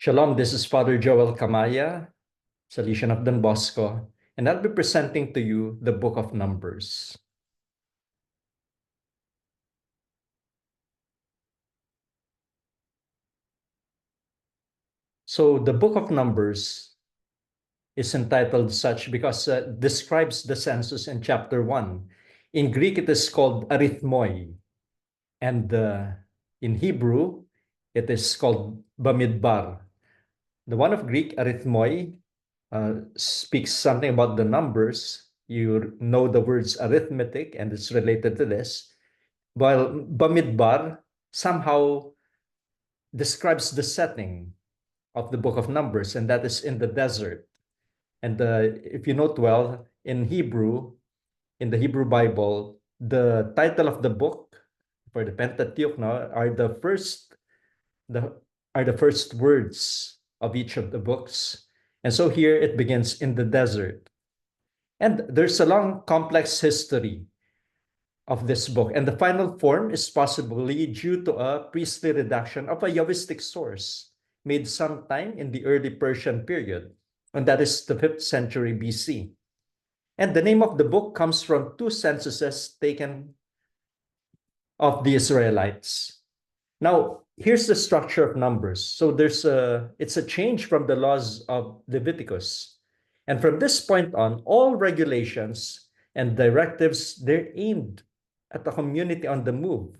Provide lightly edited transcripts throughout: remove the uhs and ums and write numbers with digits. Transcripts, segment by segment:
Shalom, this is Father Joel Kamaya, Salesian of Don Bosco, and I'll be presenting to you the Book of Numbers. So the Book of Numbers is entitled such because it describes the census in chapter 1. In Greek, it is called arithmoi, and in Hebrew, it is called Bamidbar. The one of Greek, arithmoi, speaks something about the numbers. You know the words arithmetic, and it's related to this. While Bamidbar somehow describes the setting of the book of Numbers, and that is in the desert. And if you note well, in Hebrew, in the Hebrew Bible, the title of the book for the Pentateuch now are the first words of each of the books. And so here it begins in the desert. And there's a long, complex history of this book. And the final form is possibly due to a priestly redaction of a Yahwistic source made sometime in the early Persian period, and that is the 5th century BC. And the name of the book comes from two censuses taken of the Israelites. Now, here's the structure of Numbers. So it's a change from the laws of Leviticus. And from this point on, all regulations and directives, they're aimed at the community on the move.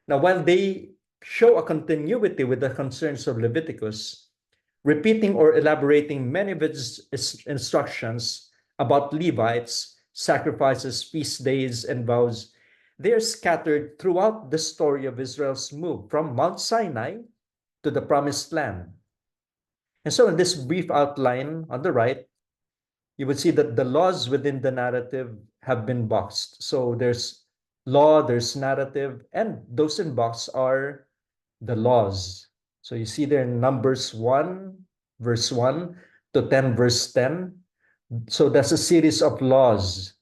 Now, while they show a continuity with the concerns of Leviticus, repeating or elaborating many of its instructions about Levites, sacrifices, feast days, and vows, they are scattered throughout the story of Israel's move from Mount Sinai to the Promised Land. And so in this brief outline on the right, you would see that the laws within the narrative have been boxed. So there's law, there's narrative, and those in box are the laws. So you see there in Numbers 1, verse 1 to 10, verse 10. So that's a series of laws.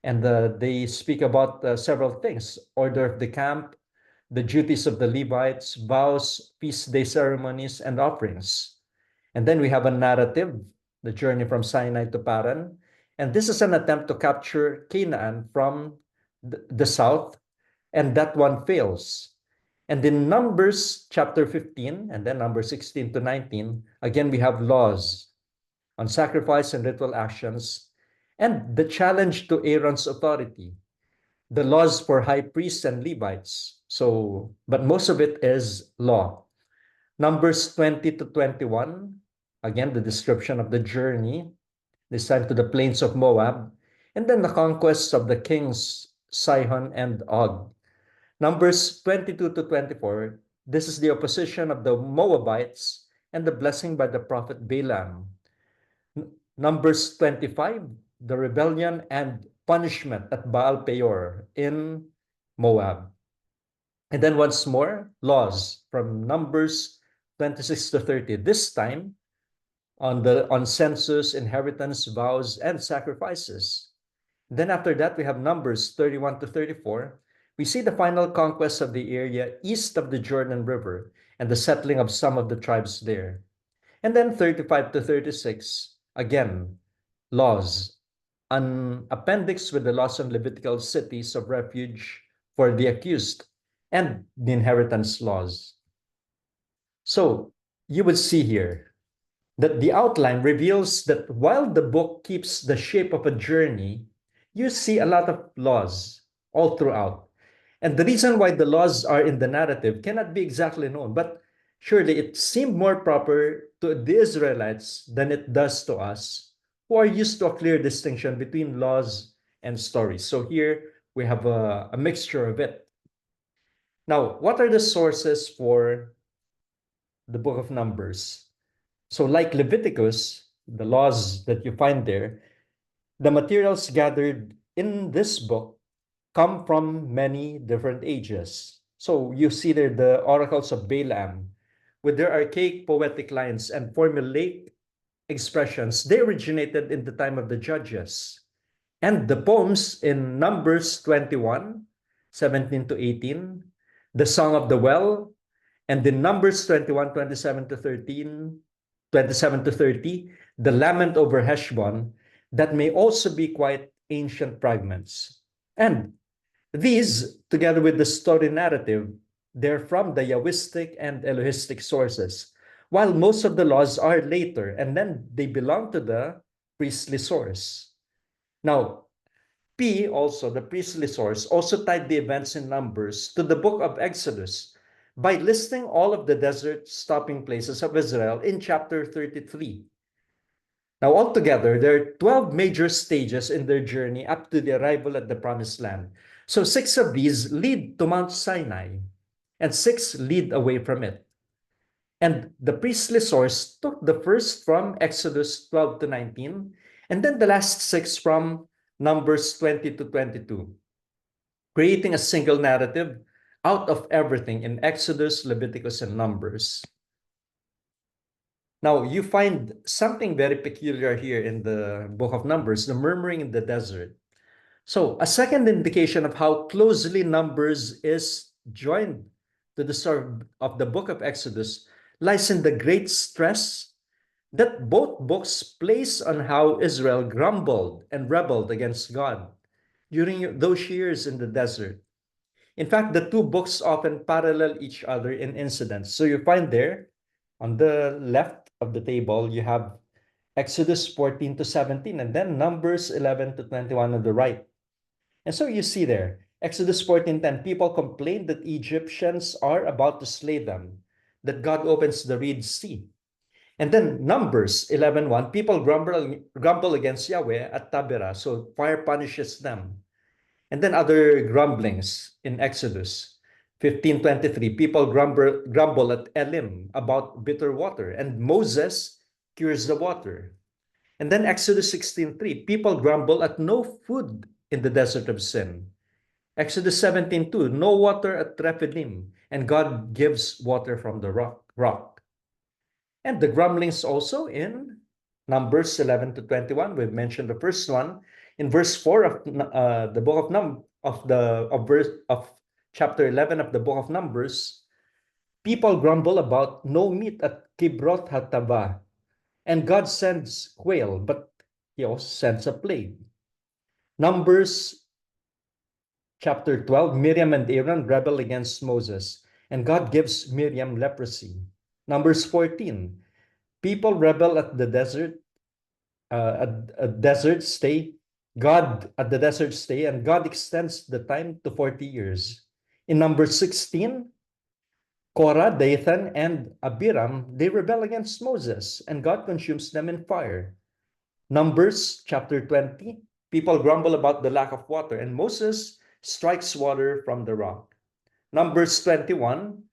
And they speak about several things: order of the camp, the duties of the Levites, vows, feast day ceremonies, and offerings. And then we have a narrative, the journey from Sinai to Paran. And this is an attempt to capture Canaan from the south, and that one fails. And in Numbers chapter 15, and then Numbers 16 to 19, again, we have laws on sacrifice and ritual actions, and the challenge to Aaron's authority, the laws for high priests and Levites. So, but most of it is law. Numbers 20 to 21, again, the description of the journey, this time to the plains of Moab, and then the conquests of the kings Sihon and Og. Numbers 22 to 24, this is the opposition of the Moabites and the blessing by the prophet Balaam. Numbers 25, the rebellion and punishment at Baal Peor in Moab. And then once more, laws from Numbers 26 to 30, this time on census, inheritance, vows, and sacrifices. Then after that, we have Numbers 31 to 34. We see the final conquest of the area east of the Jordan River and the settling of some of the tribes there. And then 35 to 36, again, laws, an appendix with the laws on Levitical cities of refuge for the accused, and the inheritance laws. So you would see here that the outline reveals that while the book keeps the shape of a journey, you see a lot of laws all throughout. And the reason why the laws are in the narrative cannot be exactly known, but surely it seemed more proper to the Israelites than it does to us, who are used to a clear distinction between laws and stories. So here we have a mixture of it. Now, what are the sources for the book of Numbers? So like Leviticus, the laws that you find there, the materials gathered in this book come from many different ages. So you see there the oracles of Balaam with their archaic poetic lines and formulaic expressions. They originated in the time of the judges. And the poems in Numbers 21, 17 to 18, the Song of the Well, And in Numbers 21, 27 to 30, the lament over Heshbon, that may also be quite ancient fragments. And these, together with the story narrative, they're from the Yahwistic and Elohistic sources, while most of the laws are later, and then they belong to the priestly source. Now, P, also the priestly source, also tied the events in Numbers to the book of Exodus by listing all of the desert stopping places of Israel in chapter 33. Now, altogether, there are 12 major stages in their journey up to the arrival at the Promised Land. So 6 of these lead to Mount Sinai, and 6 lead away from it. And the priestly source took the first from Exodus 12 to 19, and then the last 6 from Numbers 20 to 22, creating a single narrative out of everything in Exodus, Leviticus, and Numbers. Now, you find something very peculiar here in the book of Numbers, the murmuring in the desert. So, a second indication of how closely Numbers is joined to the story of the book of Exodus lies in the great stress that both books place on how Israel grumbled and rebelled against God during those years in the desert. In fact, the two books often parallel each other in incidents. So you find there on the left of the table, you have Exodus 14 to 17, and then Numbers 11 to 21 on the right. And so you see there, Exodus 14:10, people complain that Egyptians are about to slay them, that God opens the Red Sea. And then Numbers 11:1, people grumble against Yahweh at Taberah, so fire punishes them. And then other grumblings in Exodus 15:23, people grumble at Elim about bitter water, and Moses cures the water. And then Exodus 16:3, people grumble at no food in the desert of sin. Exodus 17:2, no water at Rephidim, and God gives water from the rock. And the grumblings also in Numbers 11 to 21. We've mentioned the first one in verse 4 of the book of chapter 11 of the book of Numbers. People grumble about no meat at Kibroth Hattava, and God sends quail, but he also sends a plague. Numbers chapter 12, Miriam and Aaron rebel against Moses, and God gives Miriam leprosy. Numbers 14, people rebel at the desert, a desert stay. God at the desert stay, and God extends the time to 40 years. In Numbers 16, Korah, Dathan, and Abiram, they rebel against Moses, and God consumes them in fire. Numbers chapter 20, people grumble about the lack of water, and Moses strikes water from the rock. Numbers 21,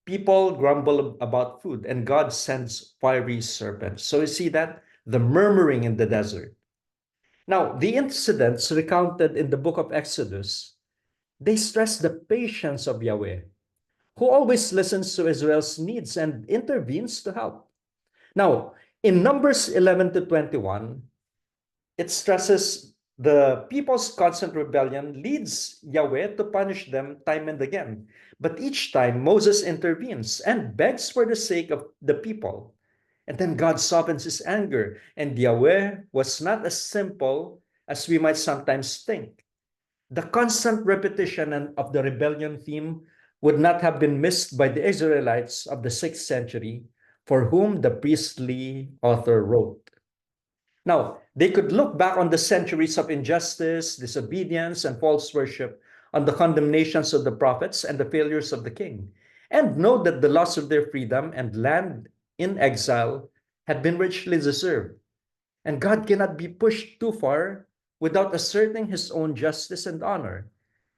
people grumble about food, and God sends fiery serpents. So you see that? The murmuring in the desert. Now, the incidents recounted in the book of Exodus, they stress the patience of Yahweh, who always listens to Israel's needs and intervenes to help. Now, in Numbers 11 to 21, it stresses the people's constant rebellion leads Yahweh to punish them time and again. But each time, Moses intervenes and begs for the sake of the people. And then God softens his anger, and Yahweh was not as simple as we might sometimes think. The constant repetition of the rebellion theme would not have been missed by the Israelites of the 6th century, for whom the priestly author wrote. Now, they could look back on the centuries of injustice, disobedience, and false worship, on the condemnations of the prophets and the failures of the king, and know that the loss of their freedom and land in exile had been richly deserved. And God cannot be pushed too far without asserting his own justice and honor.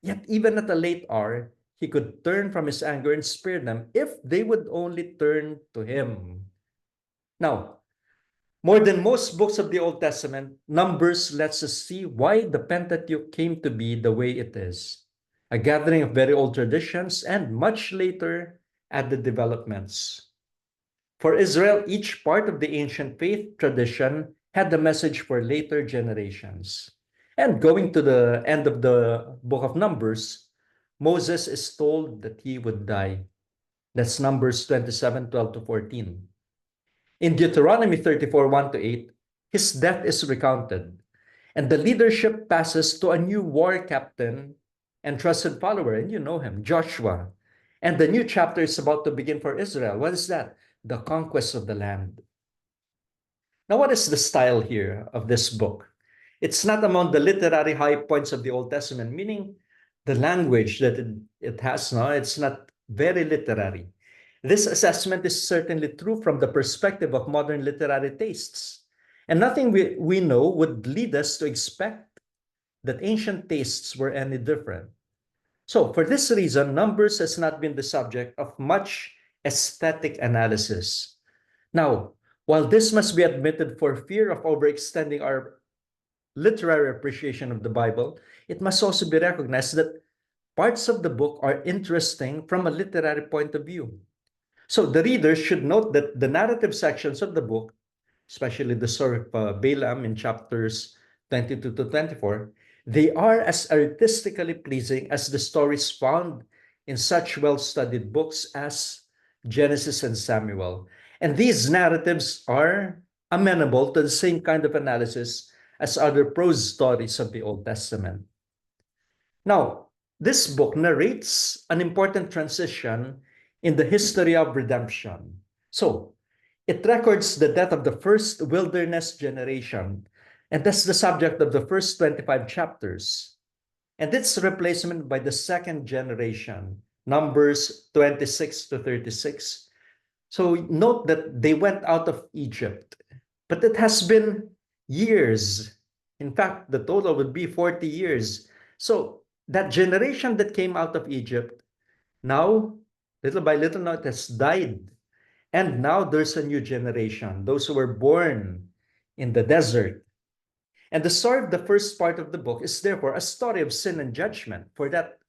Yet even at a late hour, he could turn from his anger and spare them if they would only turn to him. Now, more than most books of the Old Testament, Numbers lets us see why the Pentateuch came to be the way it is. A gathering of very old traditions and much later added developments. For Israel, each part of the ancient faith tradition had a message for later generations. And going to the end of the book of Numbers, Moses is told that he would die. That's Numbers 27:12 to 14. In Deuteronomy 34:1 to 8, his death is recounted, and the leadership passes to a new war captain and trusted follower, and you know him, Joshua. And the new chapter is about to begin for Israel. What is that? The conquest of the land. Now, what is the style here of this book? It's not among the literary high points of the Old Testament, meaning the language that it has now, it's not very literary. This assessment is certainly true from the perspective of modern literary tastes. And nothing we know would lead us to expect that ancient tastes were any different. So, for this reason, Numbers has not been the subject of much aesthetic analysis. Now, while this must be admitted for fear of overextending our literary appreciation of the Bible, it must also be recognized that parts of the book are interesting from a literary point of view. So the reader should note that the narrative sections of the book, especially the story of Balaam in chapters 22 to 24, they are as artistically pleasing as the stories found in such well-studied books as Genesis and Samuel. And these narratives are amenable to the same kind of analysis as other prose stories of the Old Testament. Now, this book narrates an important transition in the history of redemption. So, it records the death of the first wilderness generation, and that's the subject of the first 25 chapters. And its replacement by the second generation, Numbers 26 to 36. So note that they went out of Egypt, but it has been years. In fact, the total would be 40 years. So that generation that came out of Egypt, now, little by little, now it has died. And now there's a new generation, those who were born in the desert. And the story of the first part of the book is therefore a story of sin and judgment for that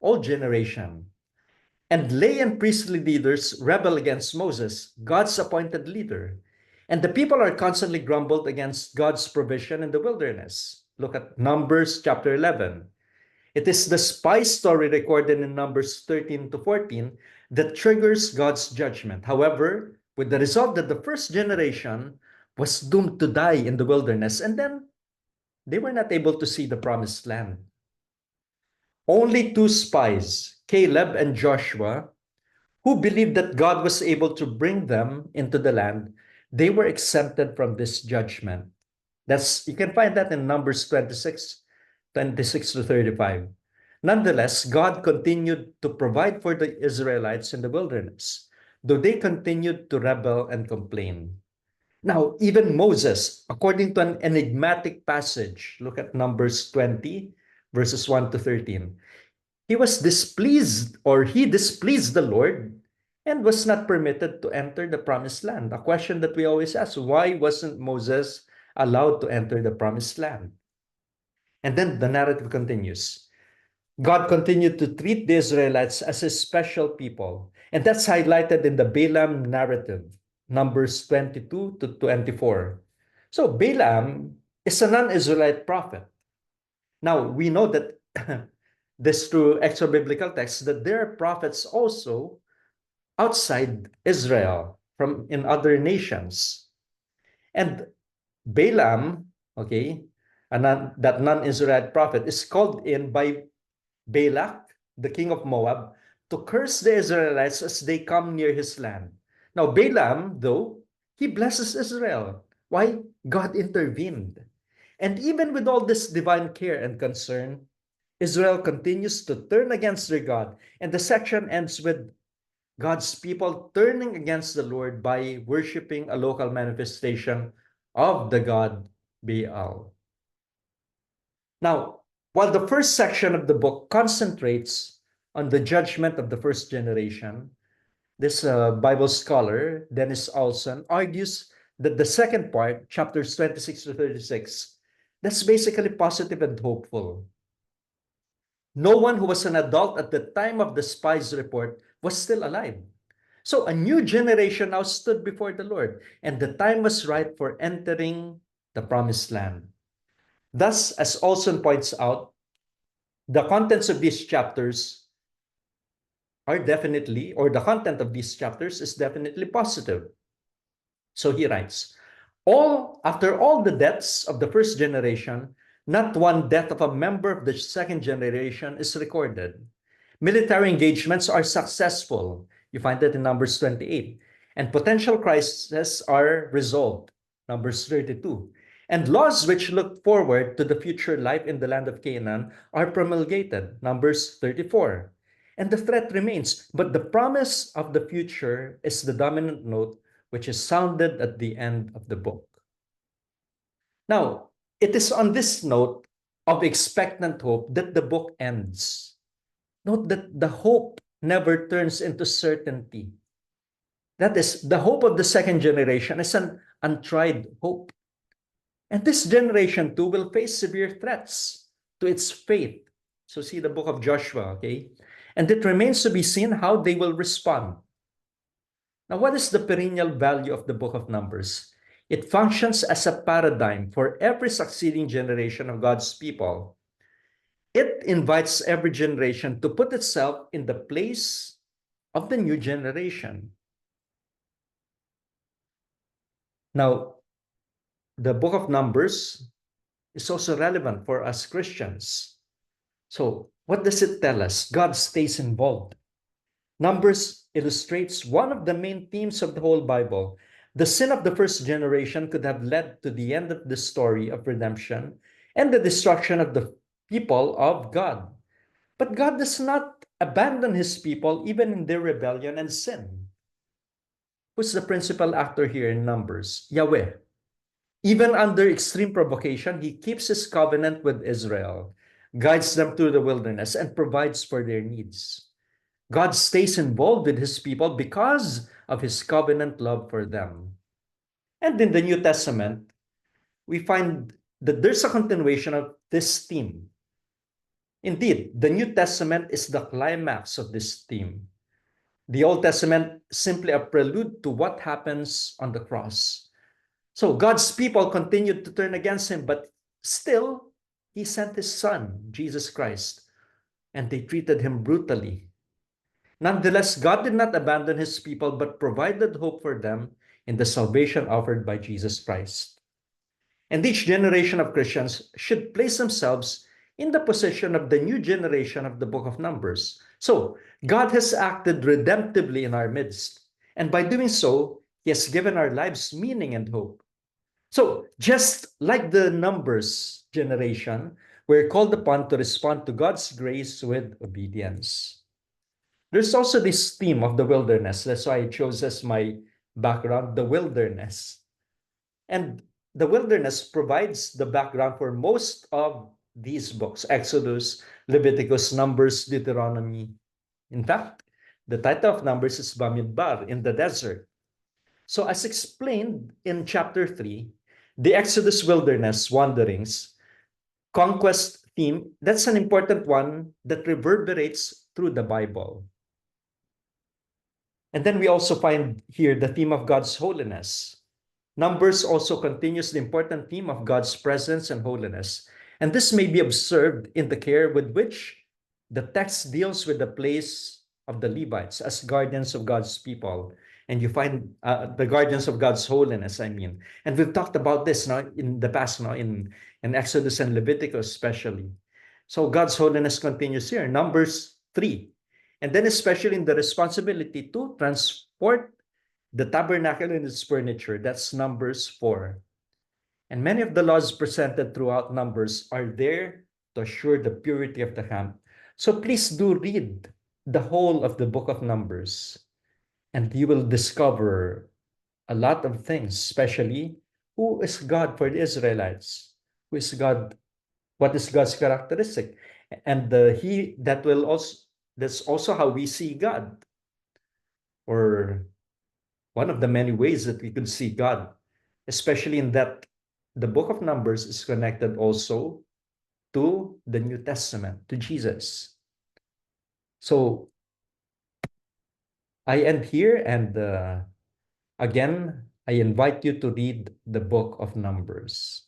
old generation. And lay and priestly leaders rebel against Moses, God's appointed leader. And the people are constantly grumbled against God's provision in the wilderness. Look at Numbers chapter 11. It is the spy story recorded in Numbers 13 to 14 that triggers God's judgment. However, with the result that the first generation was doomed to die in the wilderness, and then they were not able to see the promised land. Only two spies, Caleb and Joshua, who believed that God was able to bring them into the land, they were exempted from this judgment. You can find that in Numbers 26 to 35. Nonetheless, God continued to provide for the Israelites in the wilderness, though they continued to rebel and complain. Now, even Moses, according to an enigmatic passage, look at Numbers 20, verses 1 to 13. He was displeased, or he displeased the Lord and was not permitted to enter the promised land. A question that we always ask, why wasn't Moses allowed to enter the promised land? And then the narrative continues. God continued to treat the Israelites as a special people. And that's highlighted in the Balaam narrative, Numbers 22 to 24. So Balaam is a non-Israelite prophet. Now, we know that this through extra biblical texts, that there are prophets also outside Israel from in other nations. And Balaam, okay, that non-Israelite prophet is called in by Balak, the king of Moab, to curse the Israelites as they come near his land. Now, Balaam, though, he blesses Israel. Why? God intervened. And even with all this divine care and concern, Israel continues to turn against their God. And the section ends with God's people turning against the Lord by worshiping a local manifestation of the god Baal. Now, while the first section of the book concentrates on the judgment of the first generation, this Bible scholar, Dennis Olson, argues that the second part, chapters 26 to 36, that's basically positive and hopeful. No one who was an adult at the time of the spies' report was still alive. So a new generation now stood before the Lord, and the time was right for entering the promised land. Thus, as Olson points out, the contents of these chapters are definitely, or the content of these chapters is definitely positive. So he writes, after all the deaths of the first generation, not one death of a member of the second generation is recorded. Military engagements are successful. You find that in Numbers 28. And potential crises are resolved. Numbers 32. And laws which look forward to the future life in the land of Canaan are promulgated. Numbers 34. And the threat remains, but the promise of the future is the dominant note which is sounded at the end of the book. Now, it is on this note of expectant hope that the book ends. Note that the hope never turns into certainty. That is, the hope of the second generation is an untried hope. And this generation too will face severe threats to its faith. So see the book of Joshua, okay? And it remains to be seen how they will respond. Now, what is the perennial value of the book of Numbers? It functions as a paradigm for every succeeding generation of God's people. It invites every generation to put itself in the place of the new generation. Now, the book of Numbers is also relevant for us Christians. So, what does it tell us? God stays involved. Numbers illustrates one of the main themes of the whole Bible. The sin of the first generation could have led to the end of the story of redemption and the destruction of the people of God. But God does not abandon his people even in their rebellion and sin. Who's the principal actor here in Numbers? Yahweh. Even under extreme provocation, he keeps his covenant with Israel, guides them through the wilderness, and provides for their needs. God stays involved with his people because of his covenant love for them. And in the New Testament, we find that there's a continuation of this theme. Indeed, the New Testament is the climax of this theme. The Old Testament simply a prelude to what happens on the cross. So God's people continued to turn against him, but still, he sent his son, Jesus Christ, and they treated him brutally. Nonetheless, God did not abandon his people, but provided hope for them in the salvation offered by Jesus Christ. And each generation of Christians should place themselves in the position of the new generation of the book of Numbers. So, God has acted redemptively in our midst, and by doing so, he has given our lives meaning and hope. So, just like the Numbers generation, we're called upon to respond to God's grace with obedience. There's also this theme of the wilderness. That's why I chose as my background the wilderness. And the wilderness provides the background for most of these books: Exodus, Leviticus, Numbers, Deuteronomy. In fact, the title of Numbers is Bamidbar, in the desert. So, as explained in chapter 3, the Exodus wilderness wanderings, conquest theme, that's an important one that reverberates through the Bible. And then we also find here the theme of God's holiness. Numbers also continues the important theme of God's presence and holiness. And this may be observed in the care with which the text deals with the place of the Levites as guardians of God's people. And you find the guardians of God's holiness, I mean. And we've talked about this now in the past, now in Exodus and Leviticus especially. So God's holiness continues here. Numbers 3. And then especially in the responsibility to transport the tabernacle and its furniture. That's Numbers 4. And many of the laws presented throughout Numbers are there to assure the purity of the camp. So please do read the whole of the book of Numbers, and you will discover a lot of things, especially who is God for the Israelites? Who is God? What is God's characteristic? And that's also how we see God, or one of the many ways that we could see God, especially in that the book of Numbers is connected also to the New Testament, to Jesus. So I end here, and again, I invite you to read the book of Numbers.